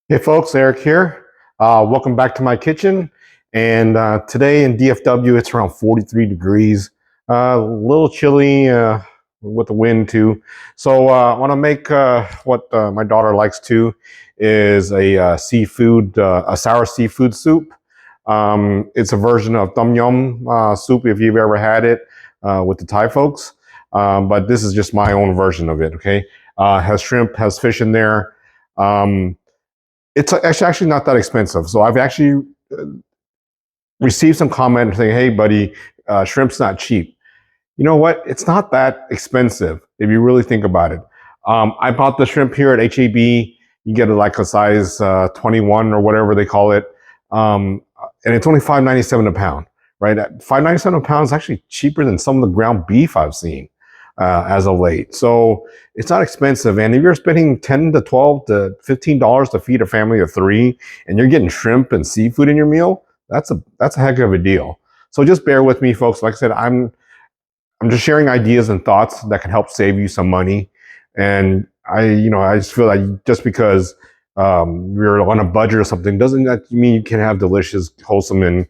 Hey folks, Eric here. Welcome back to my kitchen. And today in DFW, it's around 43 degrees. A little chilly with the wind too. So I want to make what my daughter likes too is a sour seafood soup. It's a version of tom yum soup if you've ever had it with the Thai folks. But this is just my own version of it. Okay, has shrimp, has fish in there. Um, it's actually not that expensive. So I've actually received some comment saying, "Hey, buddy, shrimp's not cheap." You know what? It's not that expensive if you really think about it. I bought the shrimp here at HEB. You get it like a size 21 or whatever they call it, and it's only $5.97 a pound. Right, at $5.97 a pound is actually cheaper than some of the ground beef I've seen as of late. So it's not expensive. And if you're spending 10 to 12 to $15 to feed a family of three and you're getting shrimp and seafood in your meal, that's a heck of a deal. So just bear with me, folks. Like I said, I'm just sharing ideas and thoughts that can help save you some money. And I just feel like just because you're on a budget or something doesn't that mean you can have delicious, wholesome, and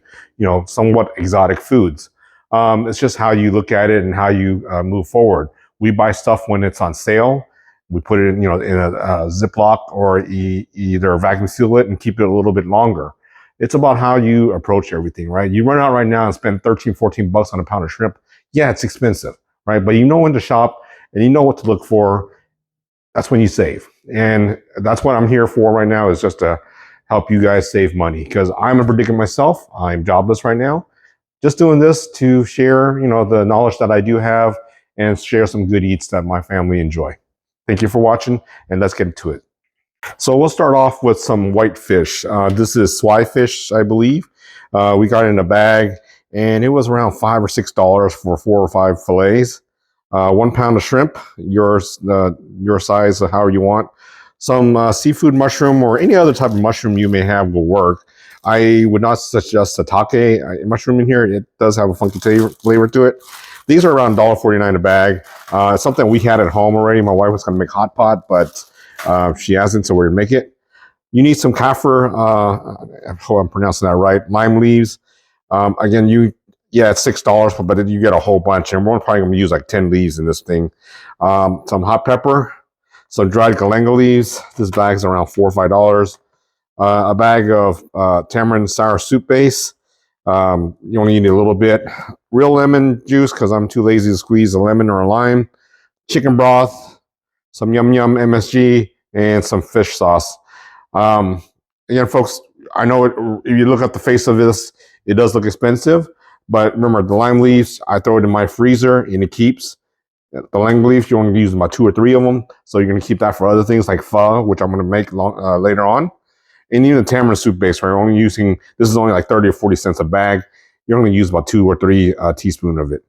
somewhat exotic foods. It's just how you look at it and how you move forward. We buy stuff when it's on sale. We put it in a Ziploc or either vacuum seal it and keep it a little bit longer. It's about how you approach everything, right? You run out right now and spend 13, 14 bucks on a pound of shrimp. Yeah, it's expensive, right? But you know when to shop and you know what to look for. That's when you save. And that's what I'm here for right now, is just to help you guys save money, because I'm a predicament myself. I'm jobless right now. Just doing this to share, the knowledge that I do have and share some good eats that my family enjoy. Thank you for watching, and let's get into it. So we'll start off with some white fish. This is swai fish, I believe. We got it in a bag, and it was around $5 or $6 for 4 or 5 fillets. 1 pound of shrimp, your size, however you want. Some seafood mushroom or any other type of mushroom you may have will work. I would not suggest satake mushroom in here. It does have a funky flavor to it. These are around $1.49 a bag. It's something we had at home already. My wife was going to make hot pot, but she hasn't, so we're going to make it. You need some kaffir, I hope I'm pronouncing that right, lime leaves. Again, it's $6, but you get a whole bunch, and we're probably going to use like 10 leaves in this thing. Some hot pepper, some dried galangal leaves. This bag's around $4 or $5. A bag of tamarind sour soup base. You only need a little bit. Real lemon juice, because I'm too lazy to squeeze a lemon or a lime. Chicken broth, some Yum Yum MSG, and some fish sauce. Again, folks, I know if you look at the face of this, it does look expensive. But remember, the lime leaves, I throw it in my freezer and it keeps. The lime leaves, you only use about 2 or 3 of them. So you're going to keep that for other things like pho, which I'm going to make later on. And even the tamarind soup base, right? This is only like 30 or 40 cents a bag. You're only use about 2 or 3 teaspoons of it.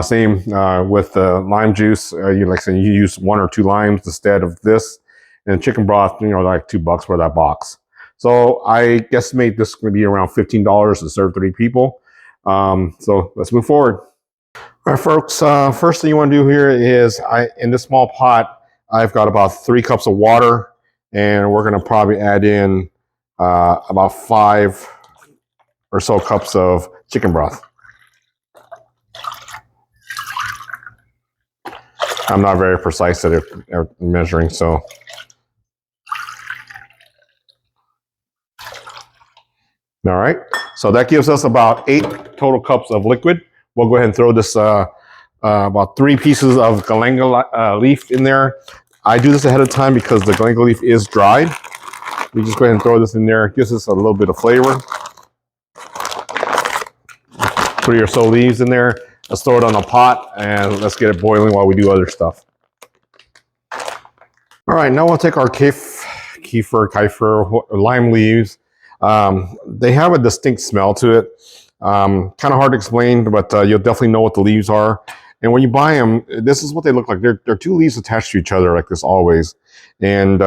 Same with the lime juice. You use 1 or 2 limes instead of this. And chicken broth, like $2 for that box. So I guesstimate this is going to be around $15 to serve 3 people. So let's move forward. All right, folks. First thing you want to do here is in this small pot, I've got about 3 cups of water, and we're going to probably add in about 5 or so cups of chicken broth. I'm not very precise at measuring, so. All right, so that gives us about 8 total cups of liquid. We'll go ahead and throw this about 3 pieces of galangal leaf in there. I do this ahead of time because the galangal leaf is dried. We just go ahead and throw this in there. It gives us a little bit of flavor. 3 or so leaves in there. Let's throw it on a pot and let's get it boiling while we do other stuff. All right, now we'll take our kefir, lime leaves. They have a distinct smell to it. Kind of hard to explain, but you'll definitely know what the leaves are. And when you buy them, this is what they look like. They're 2 leaves attached to each other like this always. And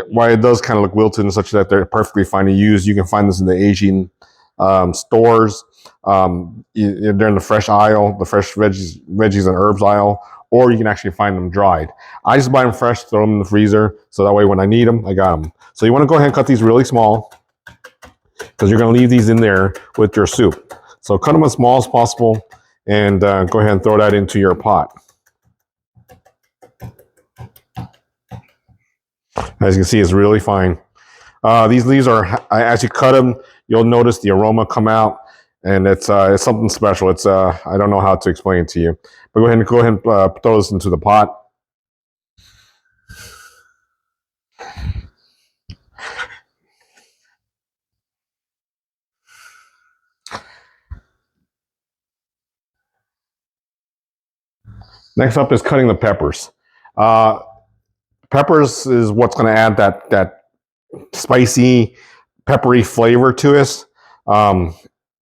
why it does kind of look wilted and such that they're perfectly fine to use. You can find this in the Asian stores. They're in the fresh aisle, the fresh veggies and herbs aisle, or you can actually find them dried. I just buy them fresh, throw them in the freezer, so that way when I need them, I got them. So you want to go ahead and cut these really small, because you're going to leave these in there with your soup. So cut them as small as possible, and go ahead and throw that into your pot. As you can see, it's really fine. These leaves are, as you cut them, you'll notice the aroma come out, and it's something special. It's I don't know how to explain it to you, but go ahead and throw this into the pot. Next up is cutting the peppers. Peppers is what's going to add that spicy, peppery flavor to us.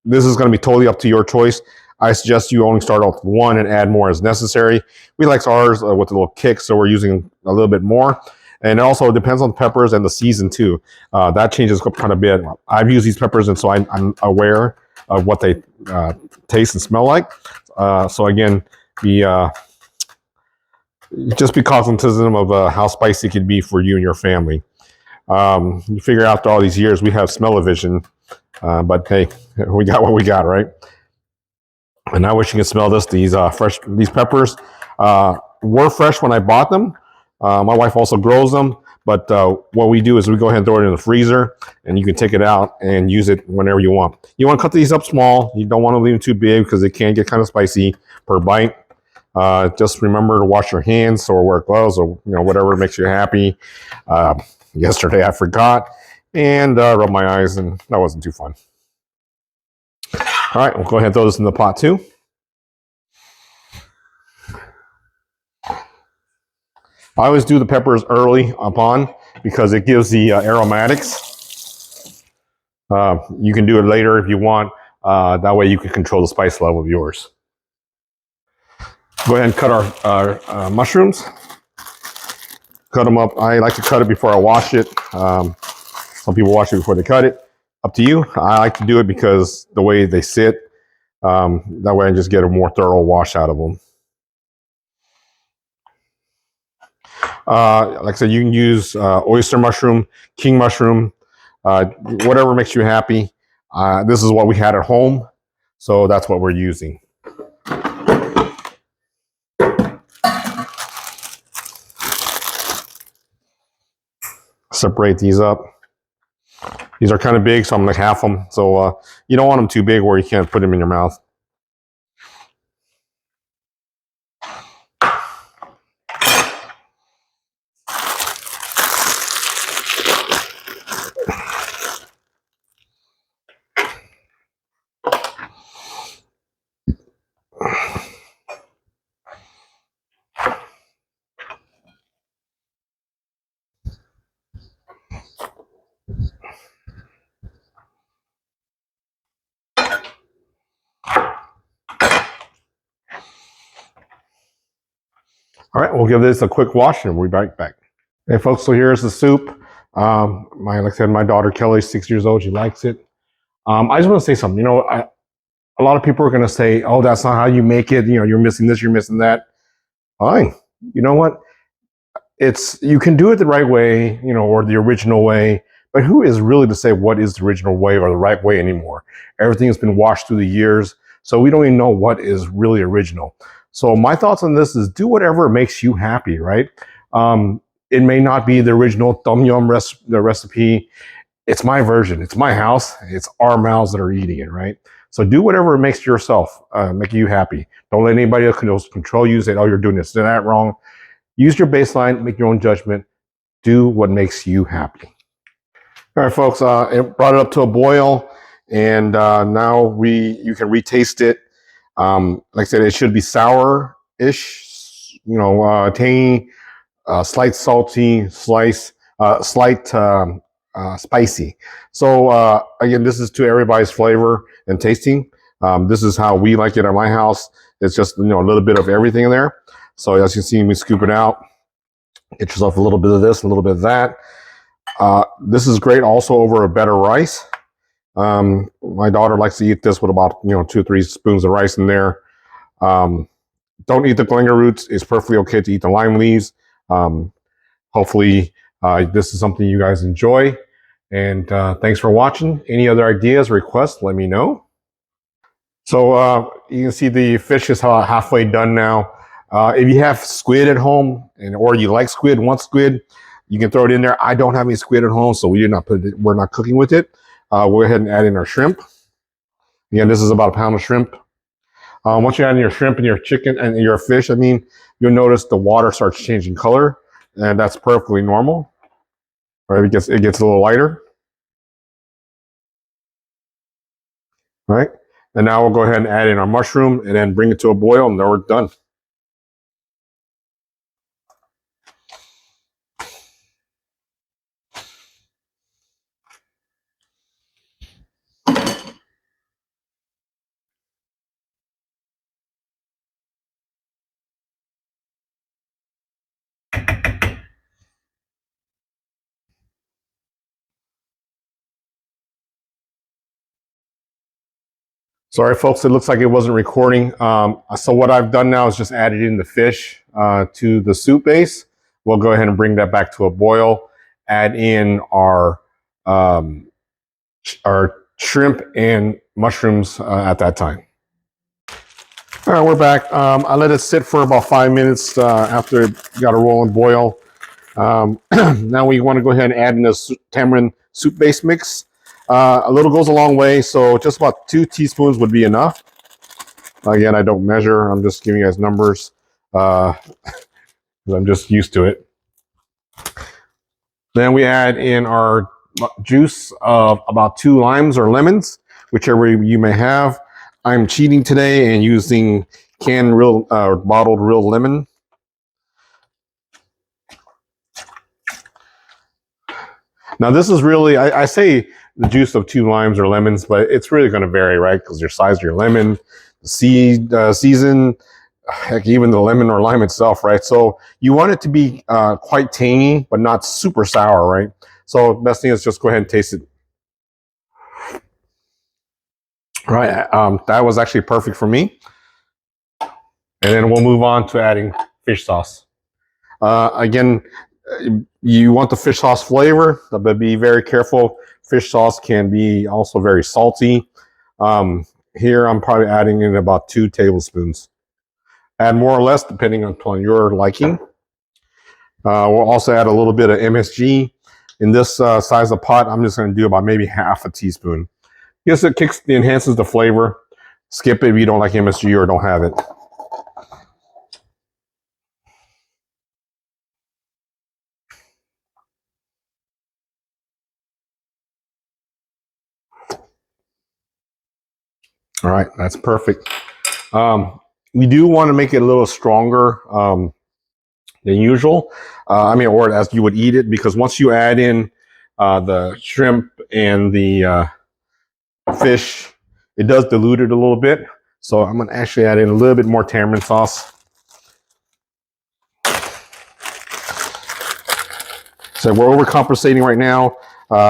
This is going to be totally up to your choice. I suggest you only start off with one and add more as necessary. We like ours with a little kick, so we're using a little bit more. And it also depends on the peppers and the season too. That changes quite a bit. I've used these peppers, and so I'm aware of what they taste and smell like. So again, just be cognizant of how spicy it can be for you and your family. You figure out after all these years, we have smell-o-vision, but hey, we got what we got, right? And I wish you could smell this. These peppers were fresh when I bought them. My wife also grows them, but what we do is we go ahead and throw it in the freezer, and you can take it out and use it whenever you want. You want to cut these up small. You don't want to leave them too big because they can get kind of spicy per bite. Just remember to wash your hands or wear gloves, or whatever makes you happy. Yesterday I forgot and rubbed my eyes, and that wasn't too fun. All right, we'll go ahead and throw this in the pot too. I always do the peppers early upon because it gives the aromatics. You can do it later if you want. That way you can control the spice level of yours. Go ahead and cut our mushrooms. Cut them up. I like to cut it before I wash it. Some people wash it before they cut it. Up to you. I like to do it because the way they sit, that way I just get a more thorough wash out of them. Like I said, you can use oyster mushroom, king mushroom, whatever makes you happy. This is what we had at home, so that's what we're using. Separate these up. These are kind of big, so I'm going to half them. So you don't want them too big where you can't put them in your mouth. All right, we'll give this a quick wash and we'll be right back. Hey folks, so here's the soup. Like I said, my daughter Kelly's 6 years old. She likes it. I just want to say something. A lot of people are going to say, "Oh, that's not how you make it. You're missing this, you're missing that." Fine. You know what? You can do it the right way, or the original way. But who is really to say what is the original way or the right way anymore? Everything has been washed through the years, so we don't even know what is really original. So my thoughts on this is do whatever makes you happy, right? It may not be the original tom yum recipe. It's my version. It's my house. It's our mouths that are eating it, right? So do whatever makes yourself, make you happy. Don't let anybody else control you, say, "Oh, you're doing this and that wrong." Use your baseline, make your own judgment. Do what makes you happy. All right, folks, it brought it up to a boil, and now you can retaste it. Like I said, it should be sour-ish, tangy, slight salty, slight spicy. So again, this is to everybody's flavor and tasting. This is how we like it at my house. It's just a little bit of everything in there. So as you see me scoop it out, get yourself a little bit of this, a little bit of that. This is great also over a better rice. My daughter likes to eat this with about 2 or 3 spoons of rice in there. Um, don't eat the galangal roots. It's perfectly okay to eat the lime leaves. Um, Hopefully, this is something you guys enjoy. And thanks for watching. Any other ideas, requests, let me know. So you can see the fish is halfway done now. If you have squid at home, or you like squid, want squid, you can throw it in there. I don't have any squid at home, so we did not put it. We're not cooking with it. We'll go ahead and add in our shrimp. Again, this is about a pound of shrimp. Once you add in your shrimp and your chicken and your fish, you'll notice the water starts changing color, and that's perfectly normal. Right? It gets a little lighter. Right? And now we'll go ahead and add in our mushroom and then bring it to a boil, and then we're done. Sorry, folks, it looks like it wasn't recording. So what I've done now is just added in the fish to the soup base. We'll go ahead and bring that back to a boil. Add in um, our shrimp and mushrooms at that time. All right, we're back. I let it sit for about 5 minutes after it got a rolling boil. Now we want to go ahead and add in this tamarind soup base mix. A little goes a long way, so just about 2 teaspoons would be enough. Again, I don't measure. I'm just giving you guys numbers. I'm just used to it. Then we add in our juice of about 2 limes or lemons, whichever you may have. I'm cheating today and using canned real bottled real lemon. Now this is really, I say the juice of 2 limes or lemons, but it's really going to vary, right? Because your size of your lemon, the season, heck, even the lemon or lime itself, right? So you want it to be quite tangy, but not super sour, right? So best thing is just go ahead and taste it. All right, that was actually perfect for me. And then we'll move on to adding fish sauce. Again, you want the fish sauce flavor, but be very careful. Fish sauce can be also very salty. Here I'm probably adding in about 2 tablespoons. Add more or less depending upon your liking. We'll also add a little bit of MSG. In this size of pot, I'm just going to do about maybe half a teaspoon. Yes, it enhances the flavor. Skip it if you don't like MSG or don't have it. All right, that's perfect. We do want to make it a little stronger than usual. Or as you would eat it, because once you add in the shrimp and the fish, it does dilute it a little bit. So I'm going to actually add in a little bit more tamarind sauce. So we're overcompensating right now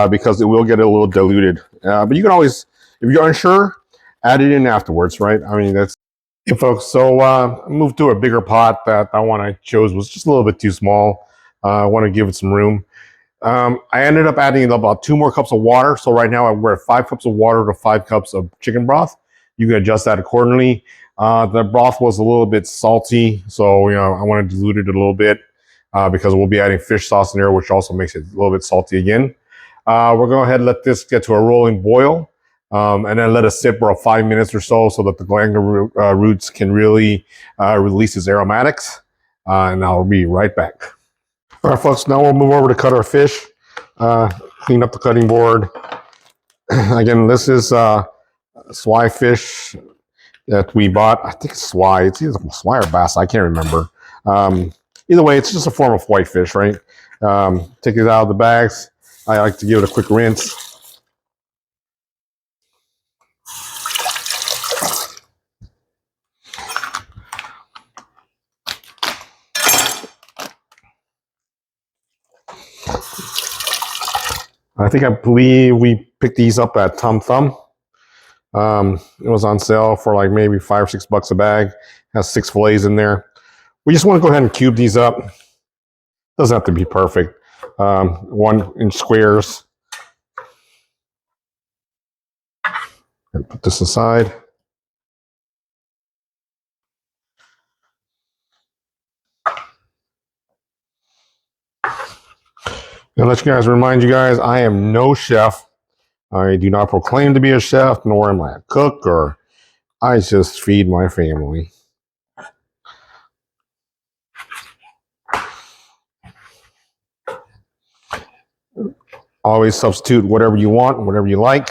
because it will get a little diluted. But you can always, if you're unsure, add it in afterwards, right? That's it, folks. So I moved to a bigger pot. That one I chose was just a little bit too small. I want to give it some room. I ended up adding about 2 more cups of water. So right now we're at 5 cups of water to 5 cups of chicken broth. You can adjust that accordingly. The broth was a little bit salty, so I want to dilute it a little bit because we'll be adding fish sauce in there, which also makes it a little bit salty again. We're going to go ahead and let this get to a rolling boil. And then let it sit for 5 minutes or so that the galangal roots can really release its aromatics. And I'll be right back. All right, folks, now we'll move over to cut our fish. Clean up the cutting board. Again, this is swai fish that we bought. I think it's swai. It's either swai or bass. I can't remember. Either way, it's just a form of white fish, right? Take it out of the bags. I like to give it a quick rinse. I believe we picked these up at Tom Thumb. It was on sale for like maybe $5 or $6 a bag. Has 6 fillets in there. We just want to go ahead and cube these up. Doesn't have to be perfect. 1-inch squares. And put this aside. And let you guys remind you guys, I am no chef. I do not proclaim to be a chef, nor am I a cook, or I just feed my family. Always substitute whatever you want, whatever you like.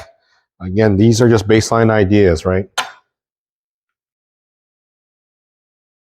Again, these are just baseline ideas, right?